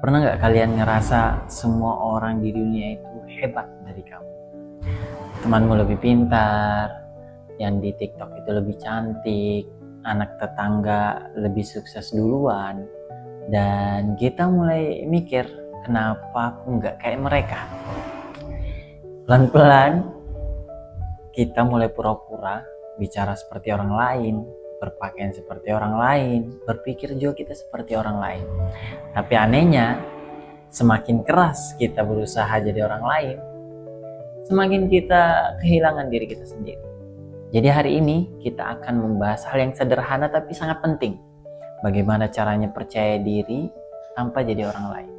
Pernah nggak kalian ngerasa semua orang di dunia itu hebat dari kamu? Temanmu lebih pintar, yang di TikTok itu lebih cantik, anak tetangga lebih sukses duluan, dan kita mulai mikir, kenapa aku nggak kayak mereka? Pelan-pelan kita mulai pura-pura bicara seperti orang lain, berpakaian seperti orang lain, berpikir juga kita seperti orang lain. Tapi anehnya, semakin keras kita berusaha jadi orang lain, semakin kita kehilangan diri kita sendiri. Jadi hari ini kita akan membahas hal yang sederhana tapi sangat penting. Bagaimana caranya percaya diri tanpa jadi orang lain.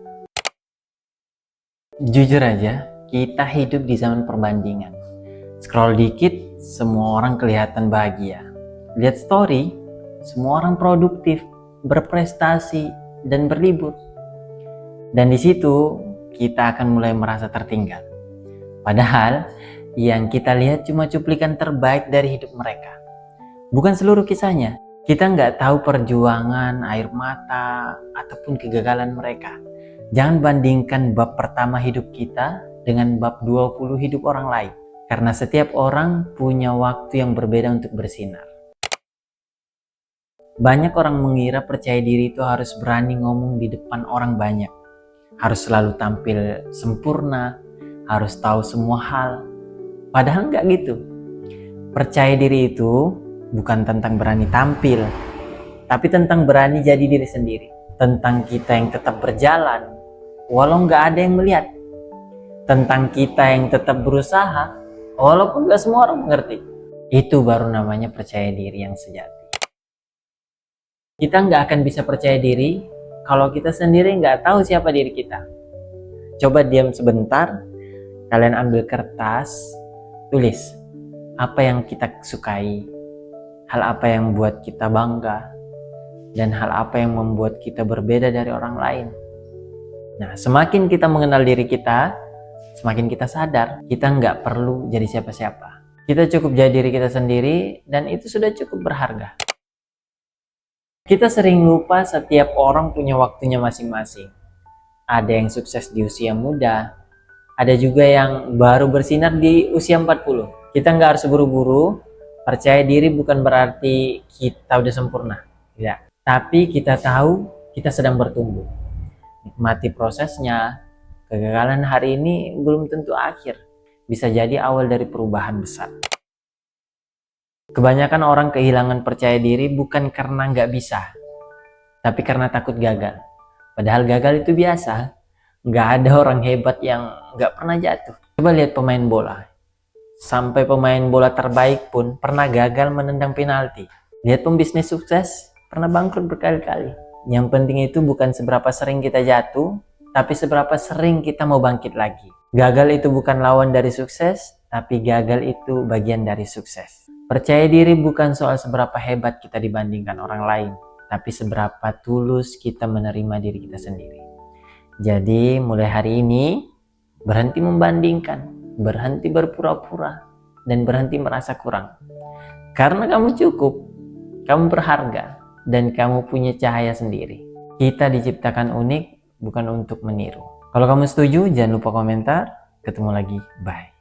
Jujur aja, kita hidup di zaman perbandingan. Scroll dikit, semua orang kelihatan bahagia. Lihat story, semua orang produktif, berprestasi, dan berlibur. Dan di situ kita akan mulai merasa tertinggal. Padahal yang kita lihat cuma cuplikan terbaik dari hidup mereka. Bukan seluruh kisahnya. Kita nggak tahu perjuangan, air mata, ataupun kegagalan mereka. Jangan bandingkan bab pertama hidup kita dengan bab 20 hidup orang lain. Karena setiap orang punya waktu yang berbeda untuk bersinar. Banyak orang mengira percaya diri itu harus berani ngomong di depan orang banyak. Harus selalu tampil sempurna, harus tahu semua hal. Padahal nggak gitu. Percaya diri itu bukan tentang berani tampil, tapi tentang berani jadi diri sendiri. Tentang kita yang tetap berjalan, walau nggak ada yang melihat. Tentang kita yang tetap berusaha, walaupun nggak semua orang mengerti. Itu baru namanya percaya diri yang sejati. Kita nggak akan bisa percaya diri kalau kita sendiri nggak tahu siapa diri kita. Coba diam sebentar, kalian ambil kertas, tulis apa yang kita sukai, hal apa yang membuat kita bangga, dan hal apa yang membuat kita berbeda dari orang lain. Nah, semakin kita mengenal diri kita, semakin kita sadar kita nggak perlu jadi siapa-siapa. Kita cukup jadi diri kita sendiri, dan itu sudah cukup berharga. Kita sering lupa setiap orang punya waktunya masing-masing. Ada yang sukses di usia muda, ada juga yang baru bersinar di usia 40. Kita nggak harus buru-buru. Percaya diri bukan berarti kita udah sempurna, tidak. Tapi kita tahu kita sedang bertumbuh. Nikmati prosesnya. Kegagalan hari ini belum tentu akhir. Bisa jadi awal dari perubahan besar. Kebanyakan orang kehilangan percaya diri bukan karena nggak bisa, tapi karena takut gagal. Padahal gagal itu biasa. Nggak ada orang hebat yang nggak pernah jatuh. Coba lihat pemain bola. Sampai pemain bola terbaik pun pernah gagal menendang penalti. Lihat pembisnis sukses pernah bangkrut berkali-kali. Yang penting itu bukan seberapa sering kita jatuh, tapi seberapa sering kita mau bangkit lagi. Gagal itu bukan lawan dari sukses, tapi gagal itu bagian dari sukses. Percaya diri bukan soal seberapa hebat kita dibandingkan orang lain, tapi seberapa tulus kita menerima diri kita sendiri. Jadi mulai hari ini, berhenti membandingkan, berhenti berpura-pura, dan berhenti merasa kurang. Karena kamu cukup, kamu berharga, dan kamu punya cahaya sendiri. Kita diciptakan unik, bukan untuk meniru. Kalau kamu setuju, jangan lupa komentar. Ketemu lagi, bye.